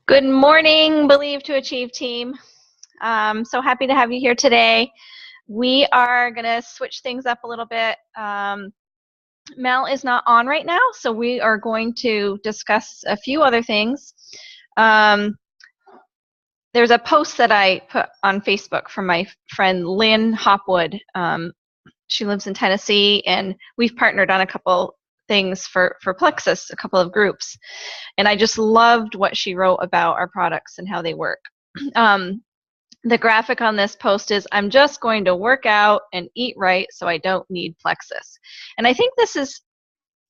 Good morning, Believe to Achieve team. So happy to have you here today. We are going to switch things up a little bit. Mel is not on right now, so we are going to discuss a few other things. There's a post that I put on Facebook from my friend Lynne Hopwood. She lives in Tennessee, and we've partnered on a couple things for Plexus, a couple of groups. And I just loved what she wrote about our products and how they work. The graphic on this post is, I'm just going to work out and eat right so I don't need Plexus. And I think this is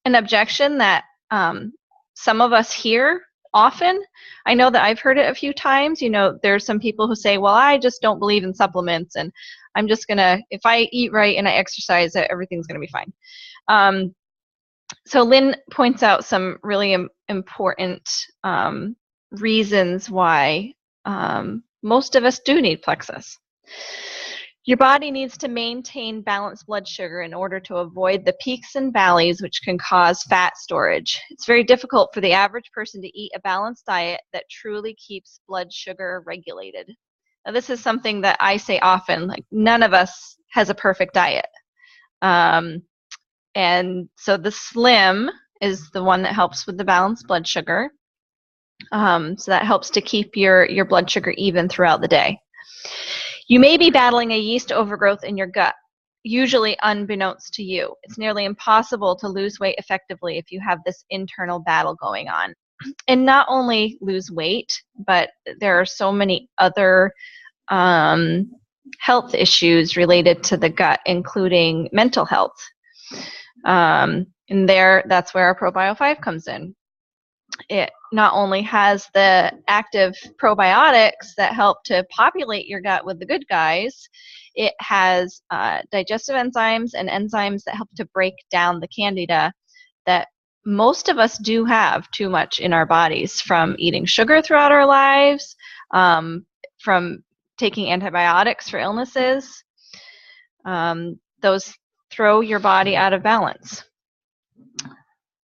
an objection that some of us hear often. I know that I've heard it a few times. You know, there's some people who say, well, I just don't believe in supplements, and I'm just gonna, if I eat right and I exercise, everything's gonna be fine. So Lynne points out some really important reasons why most of us do need Plexus. Your body needs to maintain balanced blood sugar in order to avoid the peaks and valleys which can cause fat storage. It's very difficult for the average person to eat a balanced diet that truly keeps blood sugar regulated. Now, this is something that I say often, like none of us has a perfect diet. And so the Slim is the one that helps with the balanced blood sugar. So that helps to keep your blood sugar even throughout the day. You may be battling a yeast overgrowth in your gut, usually unbeknownst to you. It's nearly impossible to lose weight effectively if you have this internal battle going on. And not only lose weight, but there are so many other health issues related to the gut, including mental health. And that's where our ProBio 5 comes in. It not only has the active probiotics that help to populate your gut with the good guys, it has digestive enzymes and enzymes that help to break down the candida that most of us do have too much in our bodies from eating sugar throughout our lives, from taking antibiotics for illnesses. Those throw your body out of balance.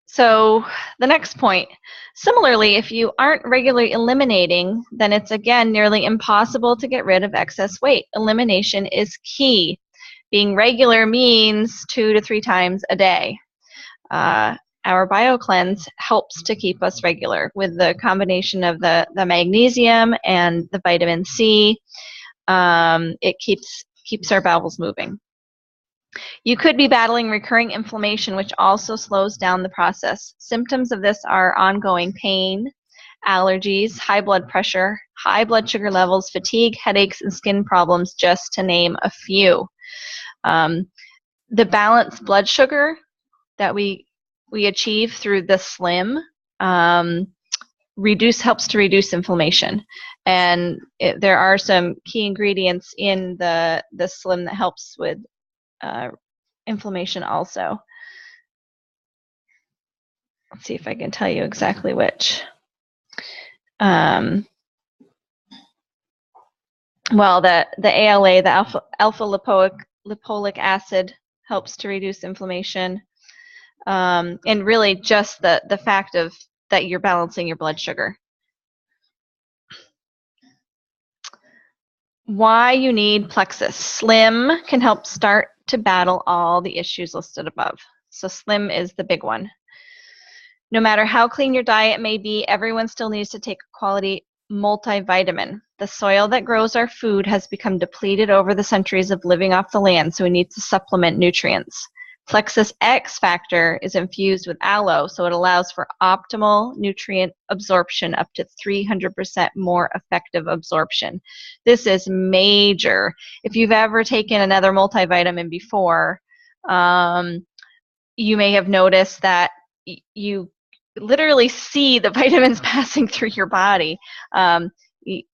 So the next point, similarly, if you aren't regularly eliminating, then it's again nearly impossible to get rid of excess weight. Elimination is key. Being regular means 2 to 3 times a day. Our BioCleanse helps to keep us regular with the combination of the magnesium and the vitamin C. It keeps our bowels moving. You could be battling recurring inflammation, which also slows down the process. Symptoms of this are ongoing pain, allergies, high blood pressure, high blood sugar levels, fatigue, headaches, and skin problems, just to name a few. The balanced blood sugar that we achieve through the Slim helps to reduce inflammation. And there are some key ingredients in the Slim that helps with inflammation also. Let's see if I can tell you exactly which. Well, the ALA, the alpha lipoic acid, helps to reduce inflammation, and really just the fact of that you're balancing your blood sugar. Why you need Plexus. Slim can help start to battle all the issues listed above. So Slim is the big one. No matter how clean your diet may be, everyone still needs to take a quality multivitamin. The soil that grows our food has become depleted over the centuries of living off the land, so we need to supplement nutrients. Plexus X Factor is infused with aloe, so it allows for optimal nutrient absorption, up to 300% more effective absorption. This is major. If you've ever taken another multivitamin before, you may have noticed that you literally see the vitamins passing through your body.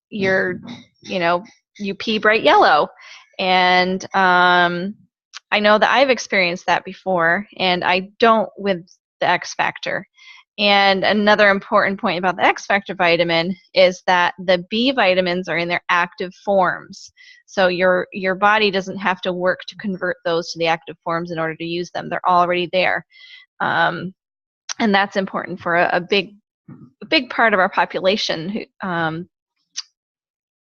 You pee bright yellow, and I know that I've experienced that before, and I don't with the X Factor. And another important point about the X Factor vitamin is that the B vitamins are in their active forms. So your body doesn't have to work to convert those to the active forms in order to use them. They're already there. And that's important for a big big part of our population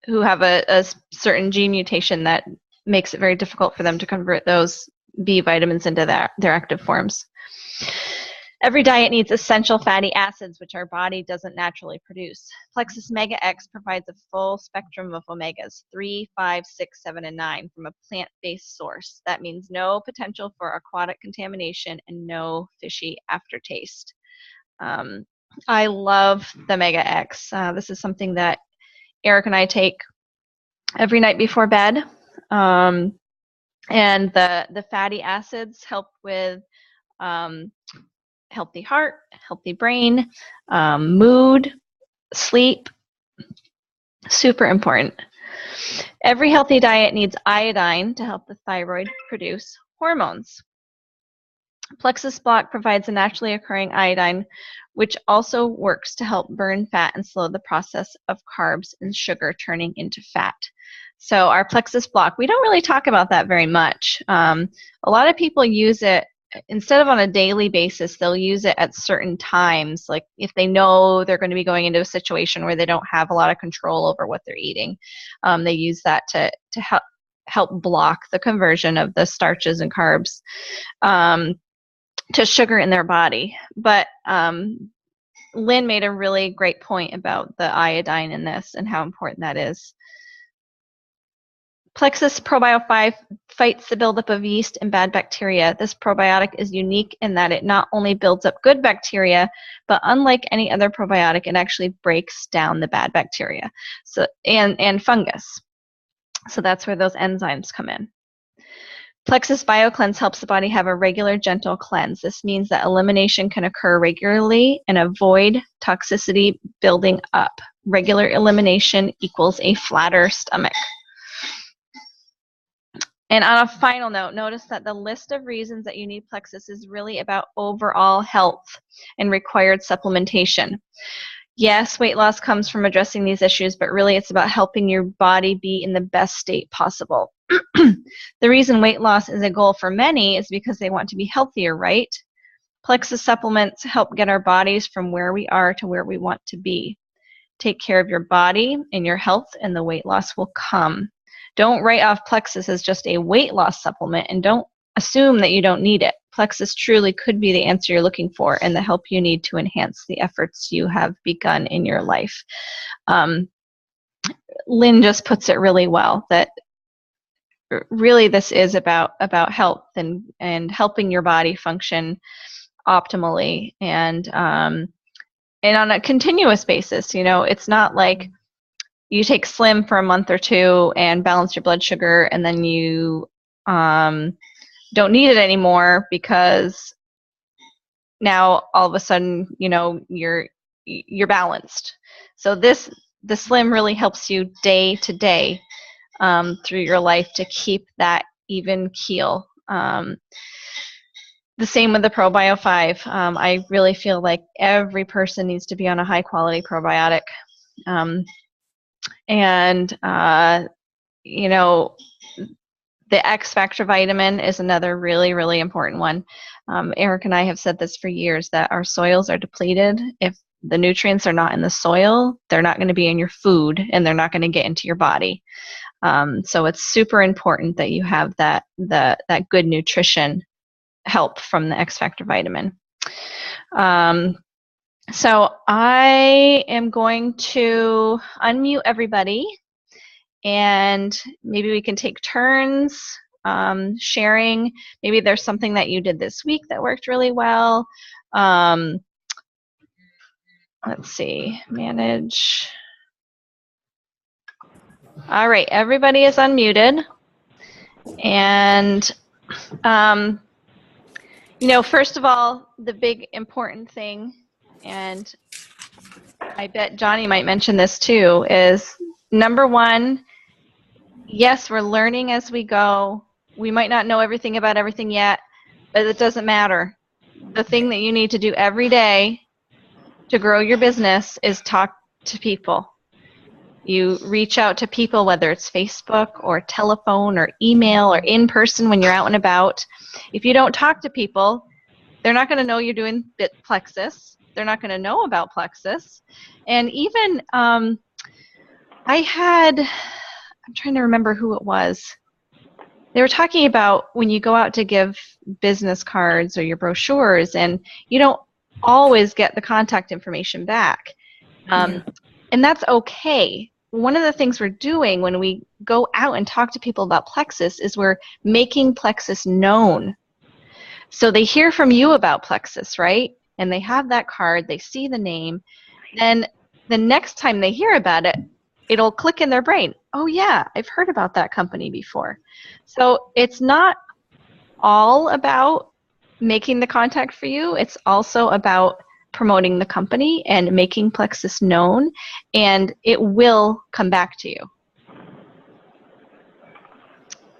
who have a certain gene mutation that makes it very difficult for them to convert those B vitamins into their active forms. Every diet needs essential fatty acids, which our body doesn't naturally produce. Plexus Mega X provides a full spectrum of omegas, 3, 5, 6, 7, and 9, from a plant-based source. That means no potential for aquatic contamination and no fishy aftertaste. I love the Mega X. This is something that Eric and I take every night before bed. And the fatty acids help with healthy heart, healthy brain, mood, sleep. Super important. Every healthy diet needs iodine to help the thyroid produce hormones. Plexus Block provides a naturally occurring iodine, which also works to help burn fat and slow the process of carbs and sugar turning into fat. So our Plexus Block, we don't really talk about that very much. A lot of people use it instead of on a daily basis. They'll use it at certain times, like if they know they're going to be going into a situation where they don't have a lot of control over what they're eating. They use that to help block the conversion of the starches and carbs to sugar in their body. But Lynn made a really great point about the iodine in this and how important that is. Plexus Probio 5 fights the buildup of yeast and bad bacteria. This probiotic is unique in that it not only builds up good bacteria, but unlike any other probiotic, it actually breaks down the bad bacteria and fungus. So that's where those enzymes come in. Plexus BioCleanse helps the body have a regular, gentle cleanse. This means that elimination can occur regularly and avoid toxicity building up. Regular elimination equals a flatter stomach. And on a final note, notice that the list of reasons that you need Plexus is really about overall health and required supplementation. Yes, weight loss comes from addressing these issues, but really it's about helping your body be in the best state possible. The reason weight loss is a goal for many is because they want to be healthier, right? Plexus supplements help get our bodies from where we are to where we want to be. Take care of your body and your health, and the weight loss will come. Don't write off Plexus as just a weight loss supplement, and don't assume that you don't need it. Plexus truly could be the answer you're looking for and the help you need to enhance the efforts you have begun in your life. Lynn just puts it really well, that really this is about health and helping your body function optimally and on a continuous basis. You know, it's not like you take Slim for a month or two and balance your blood sugar, and then you don't need it anymore because now all of a sudden, you know, you're balanced. So the Slim really helps you day to day through your life to keep that even keel. The same with the ProBio 5. I really feel like every person needs to be on a high quality probiotic. You know, the X Factor vitamin is another really, really important one. Eric and I have said this for years, that our soils are depleted. If the nutrients are not in the soil, they're not going to be in your food, and they're not going to get into your body. So it's super important that you have that good nutrition help from the X Factor vitamin. So I am going to unmute everybody, and maybe we can take turns sharing. Maybe there's something that you did this week that worked really well. Let's see, manage. All right, everybody is unmuted. And, you know, first of all, the big important thing, and I bet Johnny might mention this too, is number one, yes, we're learning as we go. We might not know everything about everything yet, but it doesn't matter. The thing that you need to do every day to grow your business is talk to people. You reach out to people, whether it's Facebook or telephone or email or in person when you're out and about. If you don't talk to people, they're not going to know you're doing Plexus. they're not going to know about Plexus. And even I'm trying to remember who it was. They were talking about when you go out to give business cards or your brochures, and you don't always get the contact information back. And that's okay. One of the things we're doing when we go out and talk to people about Plexus is we're making Plexus known. So they hear from you about Plexus, right? And they have that card, they see the name, then the next time they hear about it, it'll click in their brain. Oh yeah, I've heard about that company before. So it's not all about making the contact for you. It's also about promoting the company and making Plexus known, and it will come back to you.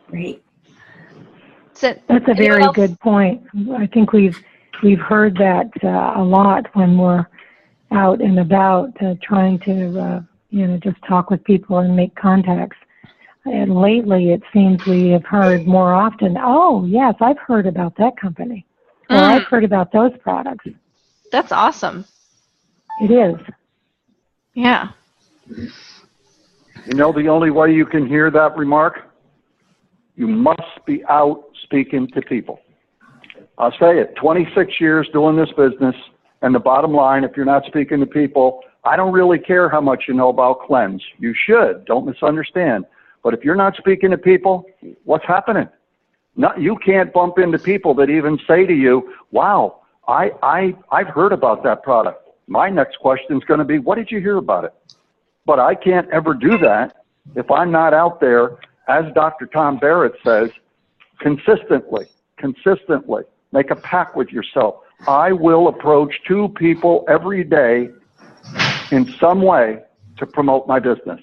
Great. So, that's a very good point. I think we've heard that a lot when we're out and about trying to just talk with people and make contacts. And lately, it seems we have heard more often, oh, yes, I've heard about that company. Or I've heard about those products. That's awesome. It is. Yeah. You know the only way you can hear that remark? You must be out speaking to people. I'll say it, 26 years doing this business, and the bottom line, if you're not speaking to people, I don't really care how much you know about Cleanse. You should, don't misunderstand. But if you're not speaking to people, what's happening? You can't bump into people that even say to you, wow, I've heard about that product. My next question is going to be, what did you hear about it? But I can't ever do that if I'm not out there, as Dr. Tom Barrett says, consistently. Make a pact with yourself. I will approach 2 people every day in some way to promote my business.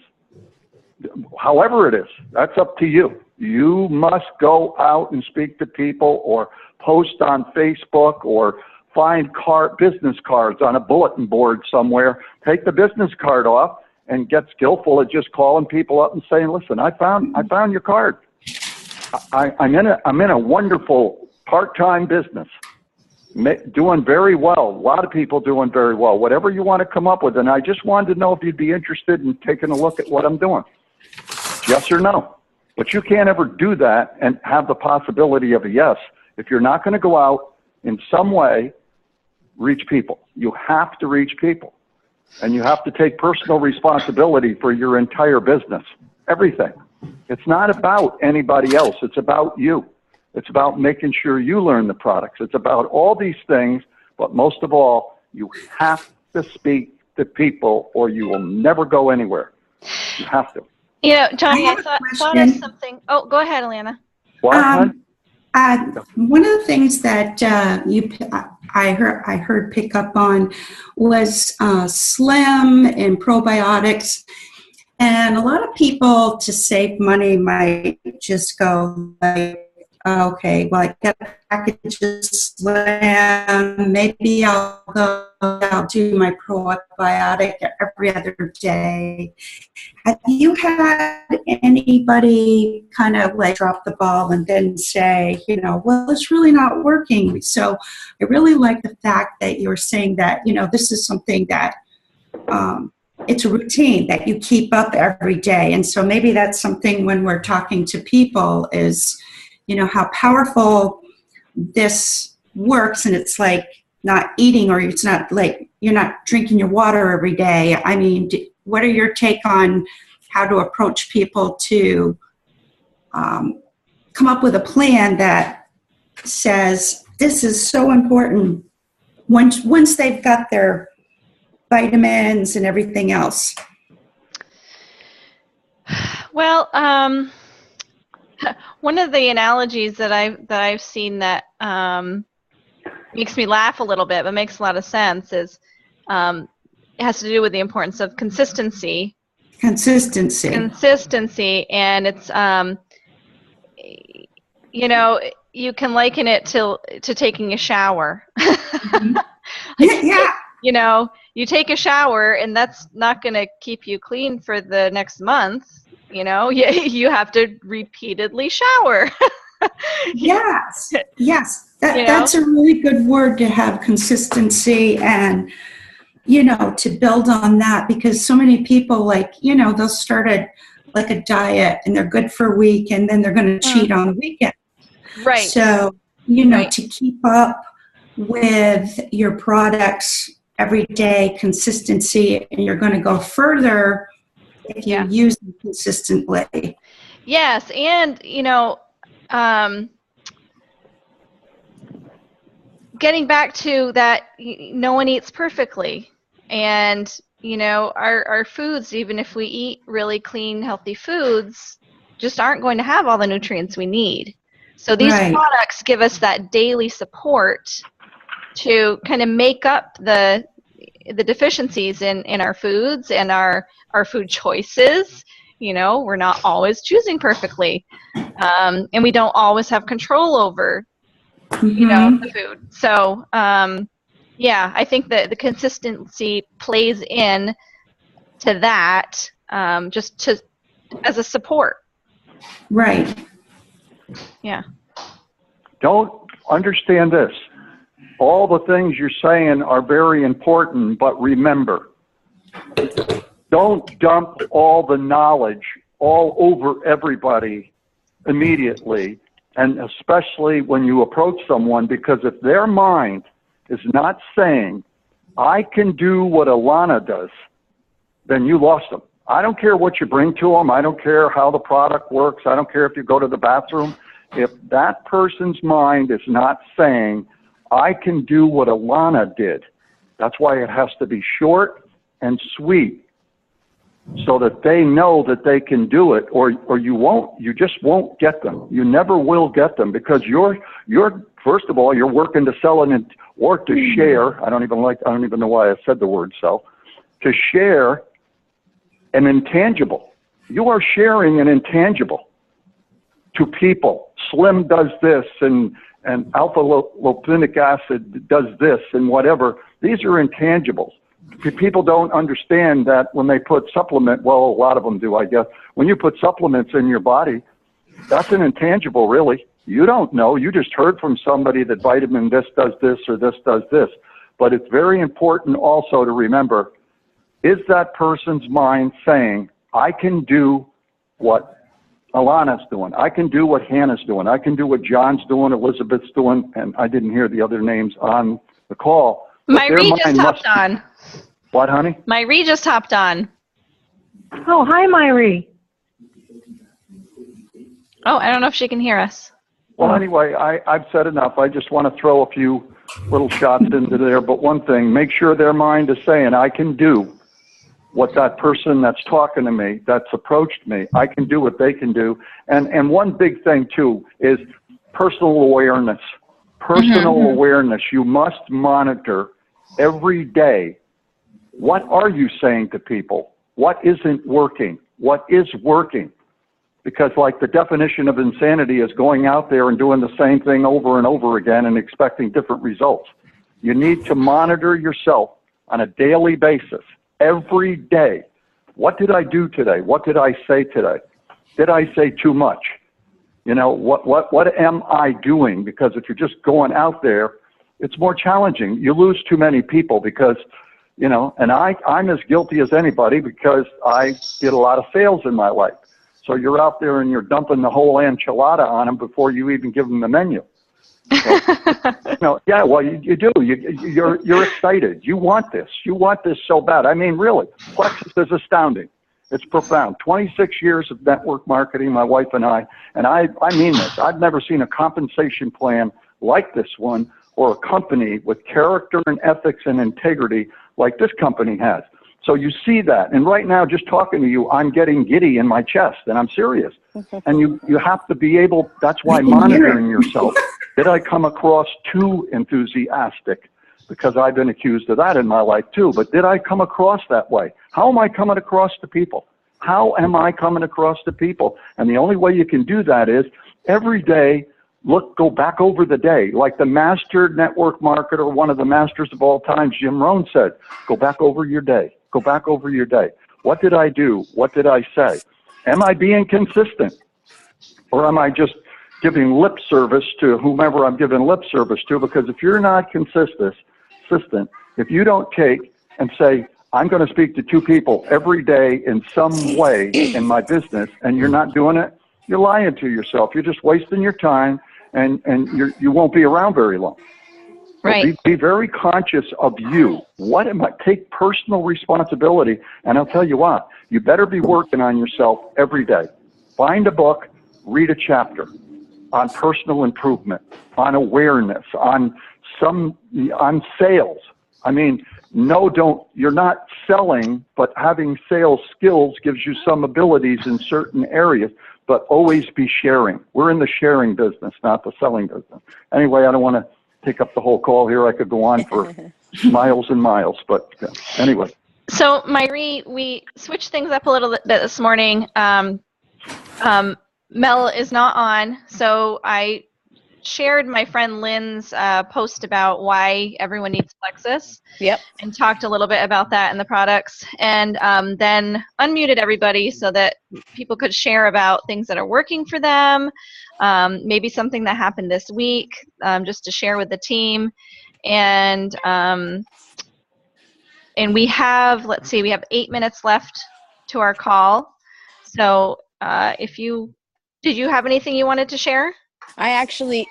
However it is, that's up to you. You must go out and speak to people or post on Facebook or find business cards on a bulletin board somewhere. Take the business card off and get skillful at just calling people up and saying, listen, I found your card. I'm in a wonderful part-time business, doing very well. A lot of people doing very well. Whatever you want to come up with, and I just wanted to know if you'd be interested in taking a look at what I'm doing. Yes or no? But you can't ever do that and have the possibility of a yes if you're not going to go out in some way, reach people. You have to reach people. And you have to take personal responsibility for your entire business, everything. It's not about anybody else. It's about you. It's about making sure you learn the products. It's about all these things, but most of all, you have to speak to people or you will never go anywhere. You have to. You know, Johnny, I thought of something. Oh, go ahead, Alana. What? One of the things that I heard pick up on was Slim and probiotics. And a lot of people, to save money, might just go like, okay, well, I got a package of Slim. Maybe I'll do my probiotic every other day. Have you had anybody kind of like drop the ball and then say, well, it's really not working? So I really like the fact that you're saying that, this is something that it's a routine that you keep up every day. And so maybe that's something when we're talking to people is, how powerful this works. And it's like not eating, or it's not like you're not drinking your water every day. I mean, what are your take on how to approach people to come up with a plan that says this is so important once they've got their vitamins and everything else? Well, one of the analogies that I've seen that makes me laugh a little bit, but makes a lot of sense is it has to do with the importance of consistency. Consistency, and it's you can liken it to taking a shower. Mm-hmm. Yeah. You take a shower, and that's not going to keep you clean for the next month. You have to repeatedly shower. Yes. That's a really good word, to have consistency and, to build on that, because so many people, they'll start a diet and they're good for a week and then they're going to cheat on the weekend. Right. So, to keep up with your products every day, consistency, and you're going to go further if you use them consistently. Yes, and getting back to that, no one eats perfectly, and our foods, even if we eat really clean, healthy foods, just aren't going to have all the nutrients we need. So these products give us that daily support to kind of make up the deficiencies in our foods and our food choices. We're not always choosing perfectly, and we don't always have control over the food. So I think that the consistency plays in to that, as a support. Right. Yeah. Don't understand this. All the things you're saying are very important, but remember, don't dump all the knowledge all over everybody immediately, and especially when you approach someone, because if their mind is not saying, I can do what Alana does, then you lost them. I don't care what you bring to them. I don't care how the product works. I don't care if you go to the bathroom. If that person's mind is not saying, I can do what Alana did, that's why it has to be short and sweet, so that they know that they can do it, or you just won't get them. You never will get them, because you're first of all, you're working to sell or to share. I don't even know why I said the word sell. To share an intangible. You are sharing an intangible to people. Slim does this, and alpha lipoic acid does this, and whatever. These are intangibles. People don't understand that when they put supplement, well, a lot of them do, I guess. When you put supplements in your body, that's an intangible, really. You don't know. You just heard from somebody that vitamin this does this or this does this. But it's very important also to remember, is that person's mind saying, I can do what Alana's doing, I can do what Hannah's doing, I can do what John's doing, Elizabeth's doing, and I didn't hear the other names on the call. Myrie just hopped on. What, honey? Myrie just hopped on. Oh, hi, Myrie. Oh, I don't know if she can hear us. Well, anyway, I've said enough. I just want to throw a few little shots into there. But one thing, make sure their mind is saying, I can do what that person that's talking to me, that's approached me, I can do what they can do. And one big thing, too, is personal awareness. Personal awareness. You must monitor every day. What are you saying to people? What isn't working? What is working? Because like the definition of insanity is going out there and doing the same thing over and over again and expecting different results. You need to monitor yourself on a daily basis, every day. What did I do today? What did I say today? Did I say too much? What am I doing? Because if you're just going out there, it's more challenging. You lose too many people because, and I'm as guilty as anybody because I did a lot of sales in my life. So you're out there and you're dumping the whole enchilada on them before you even give them the menu. So, yeah, well, you do. You're excited. You want this. You want this so bad. I mean, really, Plexus is astounding. It's profound. 26 years of network marketing, my wife and I mean this. I've never seen a compensation plan like this one, or a company with character and ethics and integrity like this company has. So you see that. And right now, just talking to you, I'm getting giddy in my chest, and I'm serious. And you have to be able, that's why monitoring yourself. Did I come across too enthusiastic? Because I've been accused of that in my life too. But did I come across that way? How am I coming across to people? How am I coming across to people? And the only way you can do that is every day, go back over the day. Like the master network marketer, one of the masters of all time, Jim Rohn said, go back over your day. Go back over your day. What did I do? What did I say? Am I being consistent? Or am I just giving lip service to whomever I'm giving lip service to, because if you're not consistent, if you don't take and say, I'm going to speak to 2 people every day in some way in my business, and you're not doing it, you're lying to yourself. You're just wasting your time, and you won't be around very long. Right. So be very conscious of you. What am I? Take personal responsibility, and I'll tell you what, you better be working on yourself every day. Find a book, read a chapter on personal improvement, on awareness, on sales. I mean, you're not selling, but having sales skills gives you some abilities in certain areas, but always be sharing. We're in the sharing business, not the selling business. Anyway, I don't want to take up the whole call here. I could go on for miles and miles, but anyway. So, Myri, we switched things up a little bit this morning. Mel is not on, so I shared my friend Lynn's post about why everyone needs Plexus. Yep. And talked a little bit about that and the products, and then unmuted everybody so that people could share about things that are working for them, maybe something that happened this week, just to share with the team. And we have, let's see, we have 8 minutes left to our call. So did you have anything you wanted to share? I actually,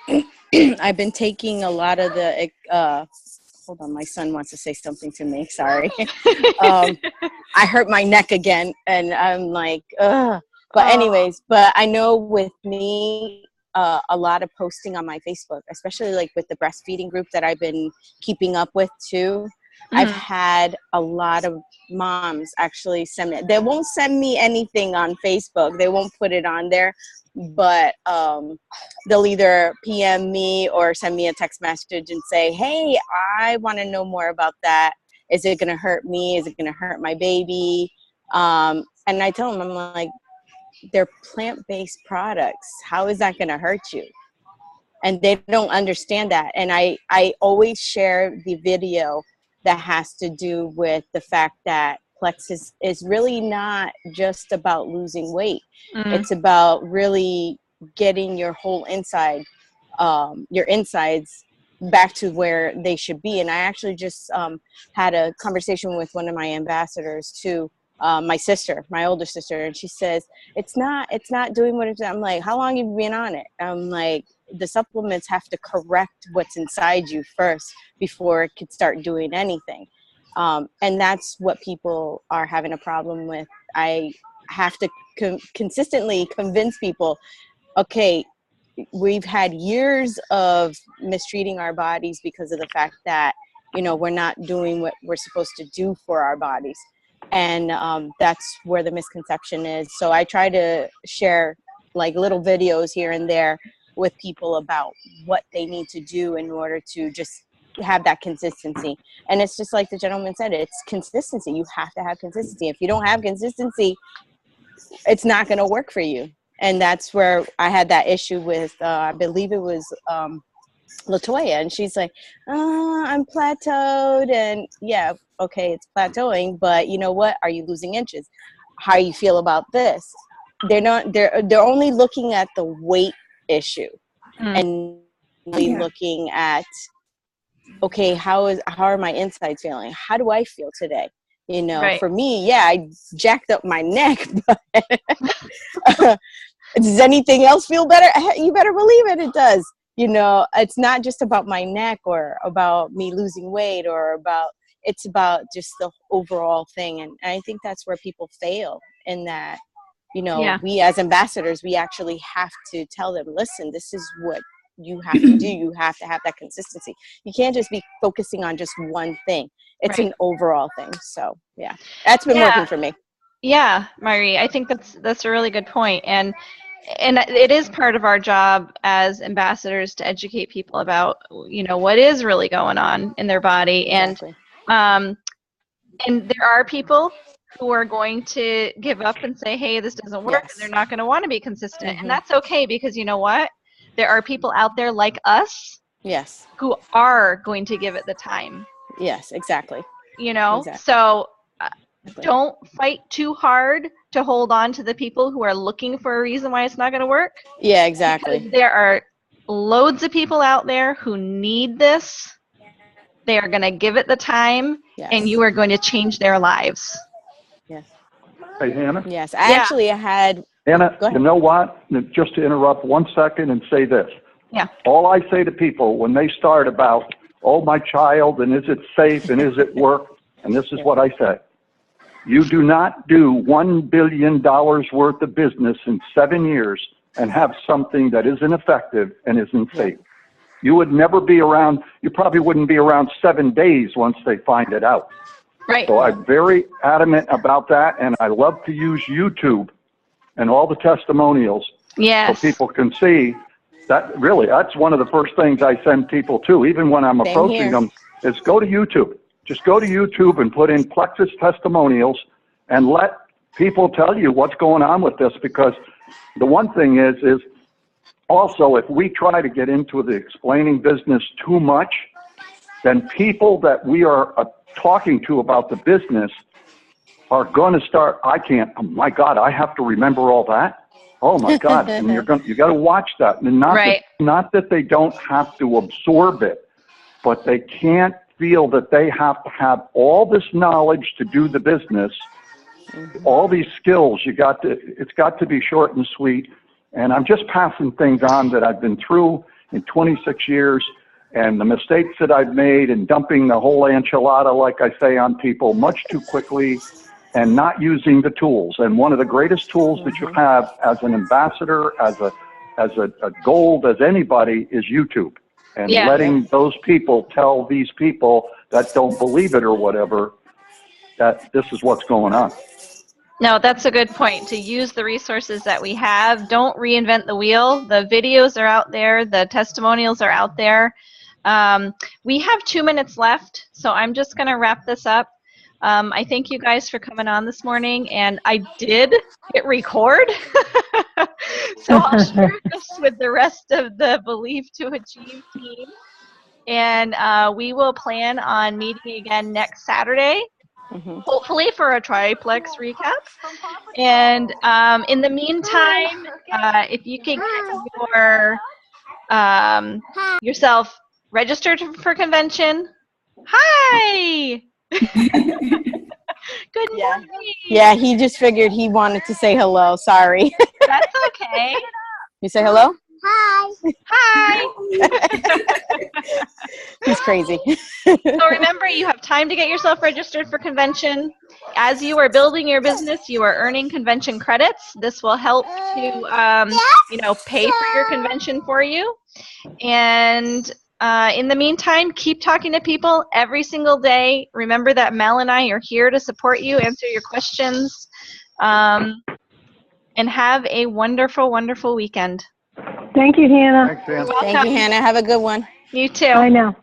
I've been taking a lot of the, hold on, my son wants to say something to me, sorry. I hurt my neck again, and I'm like, ugh. But anyways, but I know with me, a lot of posting on my Facebook, especially like with the breastfeeding group that I've been keeping up with too. I've had a lot of moms actually send me, they won't send me anything on Facebook. They won't put it on there, but they'll either PM me or send me a text message and say, hey, I want to know more about that. Is it going to hurt me? Is it going to hurt my baby? And I tell them, I'm like, they're plant-based products. How is that going to hurt you? And they don't understand that. And I always share the video that has to do with the fact that Plexus is really not just about losing weight. It's about really getting your whole inside, your insides back to where they should be. And I actually just had a conversation with one of my ambassadors too, my sister, my older sister, and she says, it's not doing what it's, I'm like, how long have you been on it? I'm like, the supplements have to correct what's inside you first before it could start doing anything. And that's what people are having a problem with. I have to consistently convince people, okay, we've had years of mistreating our bodies because of the fact that, you know, we're not doing what we're supposed to do for our bodies. And that's where the misconception is. So I try to share like little videos here and there with people about what they need to do in order to just have that consistency. And it's just like the gentleman said, it's consistency. You have to have consistency. If you don't have consistency, it's not going to work for you. And that's where I had that issue with, I believe it was Latoya, and she's like, I'm plateaued. And yeah, okay, it's plateauing, but you know what? Are you losing inches? How you feel about this? They're only looking at the weight issue and really looking at, okay, how are my insides feeling? How do I feel today? You know, for me, yeah, I jacked up my neck, but does anything else feel better? You better believe it, it does. You know, it's not just about my neck or about me losing weight it's about just the overall thing. And I think that's where people fail in that, you know, we as ambassadors, we actually have to tell them, listen, this is what you have to do. You have to have that consistency. You can't just be focusing on just one thing. It's an overall thing. So yeah, that's been working for me. Yeah, Myri, I think that's a really good point. And it is part of our job as ambassadors to educate people about, you know, what is really going on in their body. Exactly. And there are people who are going to give up and say, hey, this doesn't work, and they're not going to want to be consistent. And that's okay, because you know what? There are people out there like us who are going to give it the time. Yes, exactly. You know? So don't fight too hard to hold on to the people who are looking for a reason why it's not going to work. Yeah, exactly. Because there are loads of people out there who need this. They are going to give it the time, Yes. and you are going to change their lives. Yes. Hey, Hannah? Yes. I actually had... Hannah, Go ahead. you know what? Just to interrupt 1 second and say this. Yeah. All I say to people when they start about, oh, my child, and is it safe, and is it work, and this is what I say. You do not do $1 billion worth of business in 7 years and have something that isn't effective and isn't safe. You would never be around, you probably wouldn't be around 7 days once they find it out. Right. So I'm very adamant about that, and I love to use YouTube and all the testimonials Yes. so people can see that. Really, that's one of the first things I send people to, even when I'm Same approaching here. them, is go to YouTube. Just go to YouTube and put in Plexus testimonials and let people tell you what's going on with this, because the one thing is also, if we try to get into the explaining business too much, then people that we are talking to about the business are going to start, oh my God, I have to remember all that. Oh my God. And you got to watch that. And not that they don't have to absorb it, but they can't feel that they have to have all this knowledge to do the business, all these skills. It's got to be short and sweet. And I'm just passing things on that I've been through in 26 years, and the mistakes that I've made and dumping the whole enchilada, like I say, on people much too quickly and not using the tools. And one of the greatest tools that you have as an ambassador, as a gold, as anybody, is YouTube. And letting those people tell these people that don't believe it or whatever, that this is what's going on. No, that's a good point, to use the resources that we have. Don't reinvent the wheel. The videos are out there. The testimonials are out there. We have 2 minutes left, so I'm just going to wrap this up. I thank you guys for coming on this morning, and I did hit record. So I'll share this with the rest of the Believe to Achieve team. And we will plan on meeting again next Saturday. Hopefully for a triplex recap. And in the meantime, if you can get yourself registered for convention. Hi! Good morning. Yeah, he just figured he wanted to say hello. Sorry. That's okay. You say hello? Hi. Hi. He's crazy. So remember, you have time to get yourself registered for convention. As you are building your business, you are earning convention credits. This will help to, pay for your convention for you. And in the meantime, keep talking to people every single day. Remember that Mel and I are here to support you, answer your questions, and have a wonderful, wonderful weekend. Thank you, Hannah. Thanks, Hannah. Thank you, Hannah. Have a good one. You too. Bye now.